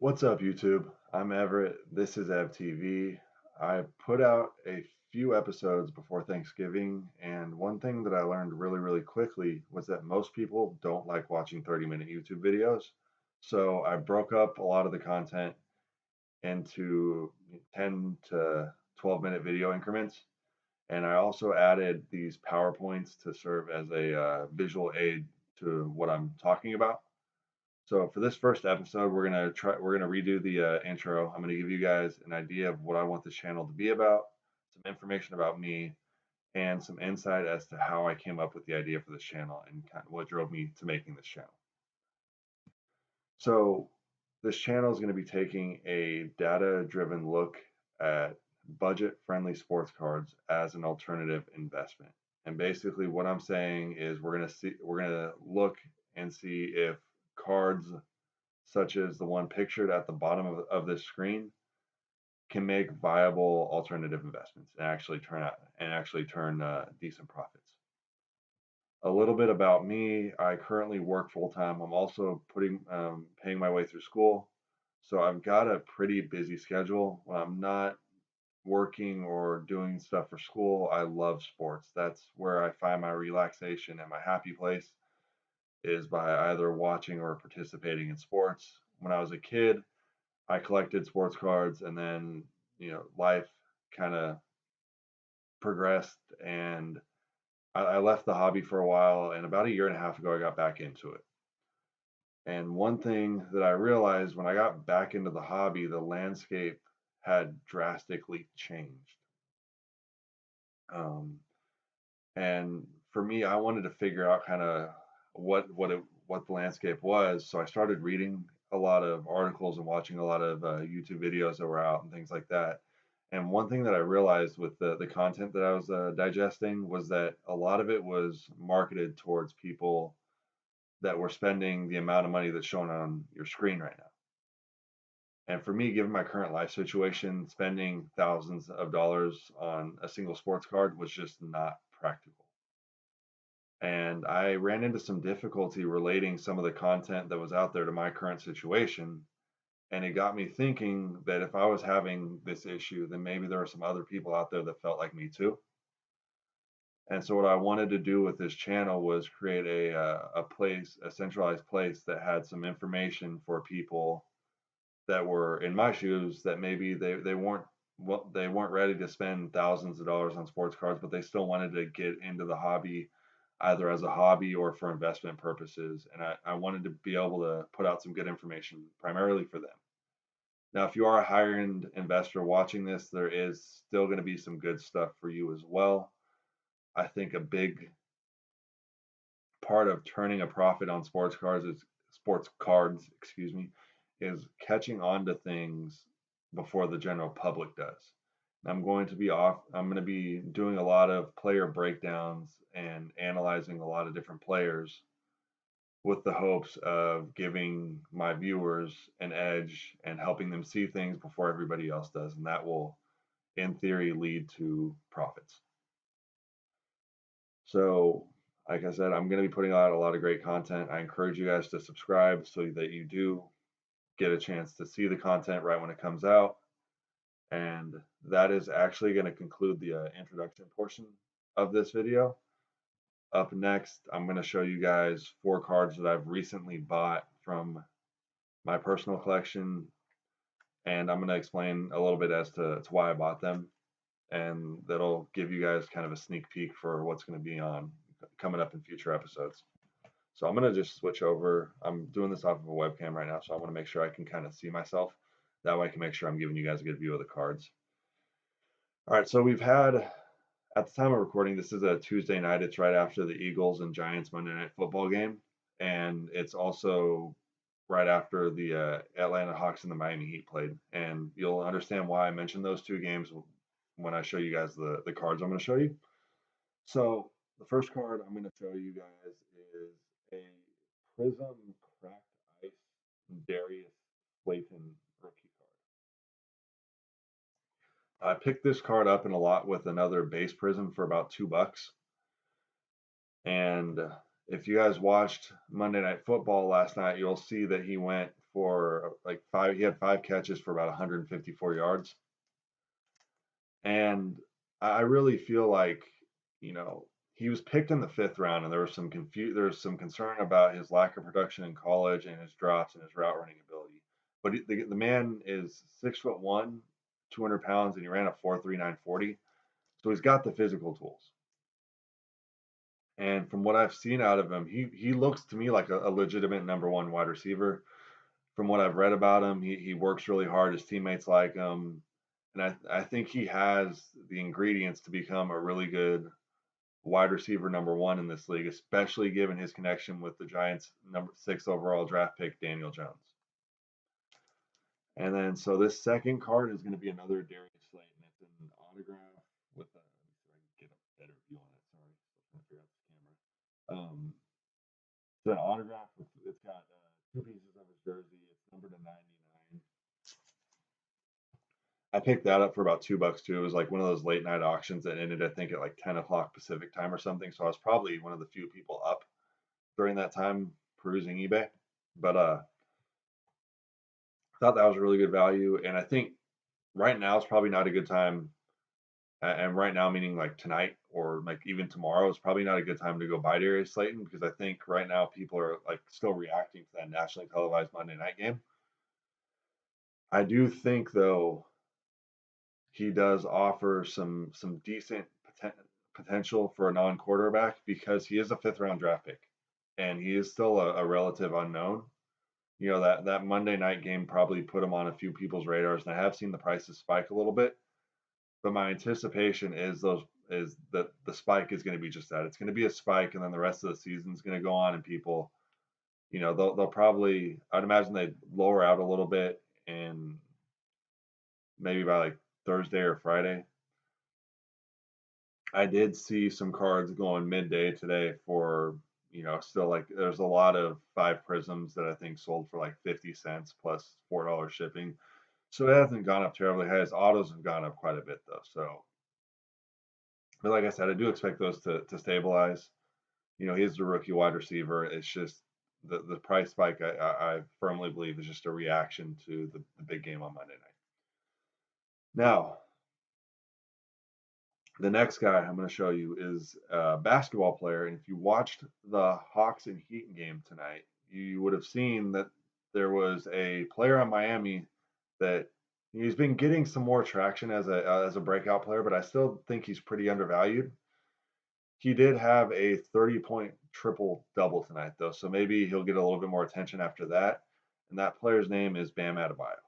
What's up, YouTube? I'm Everett. This is EvTV. I put out a few episodes before Thanksgiving, and one thing that I learned really quickly was that most people don't like watching 30-minute YouTube videos. So I broke up a lot of the content into 10 to 12-minute video increments, and I also added these PowerPoints to serve as a visual aid to what I'm talking about. So for this first episode, we're gonna redo the intro. I'm gonna give you guys an idea of what I want this channel to be about, some information about me, and some insight as to how I came up with the idea for this channel and kind of what drove me to making this channel. So this channel is going to be taking a data-driven look at budget-friendly sports cards as an alternative investment. And basically what I'm saying is we're going to look and see if cards such as the one pictured at the bottom of this screen can make viable alternative investments and actually turn decent profits. A little bit about me: I currently work full time. I'm also paying my way through school, so I've got a pretty busy schedule. When I'm not working or doing stuff for school, I love sports. That's where I find my relaxation and my happy place, is by either watching or participating in sports. When I was a kid, I collected sports cards, and then life kind of progressed, and I left the hobby for a while. And about a year and a half ago, I got back into it. And one thing that I realized when I got back into the hobby, the landscape had drastically changed. Um, and for me, I wanted to figure out kind of what the landscape was. So I started reading a lot of articles and watching a lot of YouTube videos that were out and things like that. And one thing that I realized with the content that I was digesting was that a lot of it was marketed towards people that were spending the amount of money that's shown on your screen right now. And for me, given my current life situation, spending thousands of dollars on a single sports card was just not practical. And I ran into some difficulty relating some of the content that was out there to my current situation. And it got me thinking that if I was having this issue, then maybe there are some other people out there that felt like me too. And so what I wanted to do with this channel was create a centralized place that had some information for people that were in my shoes, that maybe they weren't ready to spend thousands of dollars on sports cards, but they still wanted to get into the hobby, either as a hobby or for investment purposes. And I wanted to be able to put out some good information primarily for them. Now, if you are a higher end investor watching this, there is still going to be some good stuff for you as well. I think a big part of turning a profit on sports cards, excuse me, is catching on to things before the general public does. I'm going to be doing a lot of player breakdowns and analyzing a lot of different players with the hopes of giving my viewers an edge and helping them see things before everybody else does, and that will in theory lead to profits. So like I said, I'm going to be putting out a lot of great content. I encourage you guys to subscribe so that you do get a chance to see the content right when it comes out. And that is actually going to conclude the introduction portion of this video. Up next, I'm going to show you guys 4 cards that I've recently bought from my personal collection, and I'm going to explain a little bit as to why I bought them, and that'll give you guys kind of a sneak peek for what's going to be coming up in future episodes. So I'm going to just switch over. I'm doing this off of a webcam right now, so I want to make sure I can kind of see myself. That way I can make sure I'm giving you guys a good view of the cards. All right, so we've had, at the time of recording, this is a Tuesday night. It's right after the Eagles and Giants Monday Night Football game, and it's also right after the Atlanta Hawks and the Miami Heat played. And you'll understand why I mentioned those 2 games when I show you guys the cards I'm going to show you. So the first card I'm going to show you guys is a Prism Cracked Ice Darius Slayton rookie card. I picked this card up in a lot with another base Prism for about $2, and If you guys watched Monday Night Football last night, you'll see that he went for like five. He had 5 catches for about 154 yards, and I really feel like you know he was picked in the fifth round, and there was some concern about his lack of production in college and his drops and his route running ability. But the man is 6'1", 200 pounds, and he ran a 4.3940, so he's got the physical tools. And from what I've seen out of him, he looks to me like a legitimate number one wide receiver. From what I've read about him, he works really hard. His teammates like him, and I think he has the ingredients to become a really good wide receiver number one in this league, especially given his connection with the Giants' number 6 overall draft pick Daniel Jones. And then so this second card is going to be another Darius Slayton. It's an autograph with a. Let me see if I can get a better view on it. Sorry, I'm trying to figure out this camera. It's an autograph. It's got 2 pieces of his jersey. It's numbered to 99. I picked that up for about $2 too. It was like one of those late night auctions that ended, I think, at like 10 o'clock Pacific time or something. So I was probably one of the few people up during that time perusing eBay. But thought that was a really good value. And I think right now is probably not a good time. And right now, meaning like tonight or like even tomorrow, is probably not a good time to go buy Darius Slayton because I think right now people are like still reacting to that nationally televised Monday night game. I do think though he does offer some decent potential for a non-quarterback because he is a fifth round draft pick and he is still a relative unknown. You know that Monday night game probably put him on a few people's radars, and I have seen the prices spike a little bit. But my anticipation is that the spike is going to be just that. It's going to be a spike, and then the rest of the season is going to go on, and people, they'll probably, I'd imagine they'd lower out a little bit, and maybe by like Thursday or Friday. I did see some cards going midday today for, still like there's a lot of 5 prisms that I think sold for like 50 cents plus $4 shipping. So it hasn't gone up terribly high. His autos have gone up quite a bit though. So, but like I said, I do expect those to stabilize. He's the rookie wide receiver. It's just the price spike, I firmly believe, is just a reaction to the big game on Monday night. Now, the next guy I'm going to show you is a basketball player. And if you watched the Hawks and Heat game tonight, you would have seen that there was a player on Miami that he's been getting some more traction as a breakout player, but I still think he's pretty undervalued. He did have a 30-point triple double tonight, though, so maybe he'll get a little bit more attention after that. And that player's name is Bam Adebayo.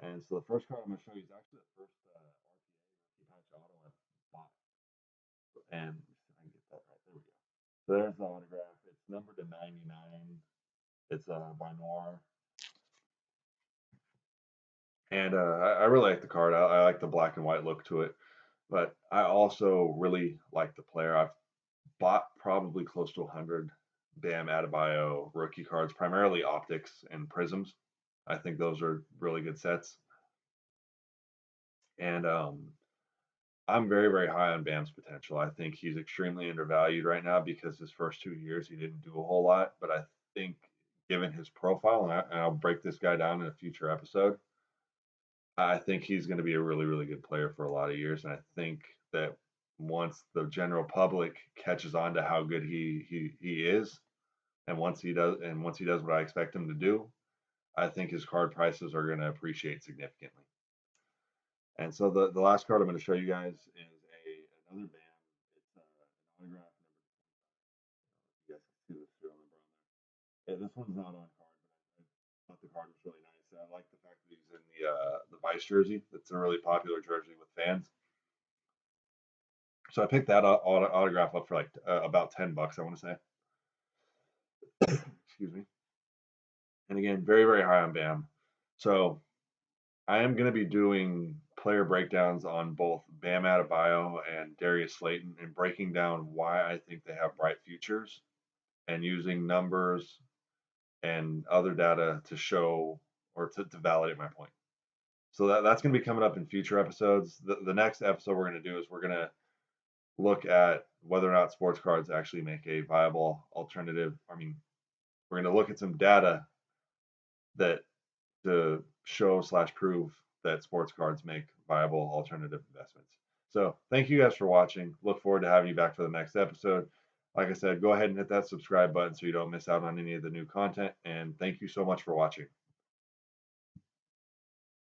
And so the first card I'm going to show you is actually the first RPA patch auto I've bought. And I can get that right. There we go. So there's the autograph. It's numbered to 99. It's by Noir. And I really like the card. I like the black and white look to it. But I also really like the player. I've bought probably close to 100 Bam Adebayo rookie cards, primarily optics and prisms. I think those are really good sets. And I'm very, very high on Bam's potential. I think he's extremely undervalued right now because his first 2 years he didn't do a whole lot. But I think given his profile, and I'll break this guy down in a future episode, I think he's going to be a really, really good player for a lot of years. And I think that once the general public catches on to how good he is, and once he does what I expect him to do, I think his card prices are going to appreciate significantly. And so the last card I'm going to show you guys is another Bam. It's an autograph number 25. You guys can see the serial number on there. Yeah, this one's not on card, but I thought the card was really nice. I like the fact that he's in the Vice jersey. It's a really popular jersey with fans. So I picked that autograph up for like about $10, I want to say. Excuse me. And again, very, very high on Bam. So I am going to be doing player breakdowns on both Bam Adebayo and Darius Slayton and breaking down why I think they have bright futures and using numbers and other data to show or to validate my point. So that's going to be coming up in future episodes. The next episode we're going to do is we're going to look at whether or not sports cards actually make a viable alternative. I mean, we're going to look at some data that to show slash prove that sports cards make viable alternative investments. So thank you guys for watching. Look forward to having you back for the next episode. Like I said, go ahead and hit that subscribe button so you don't miss out on any of the new content. And thank you so much for watching.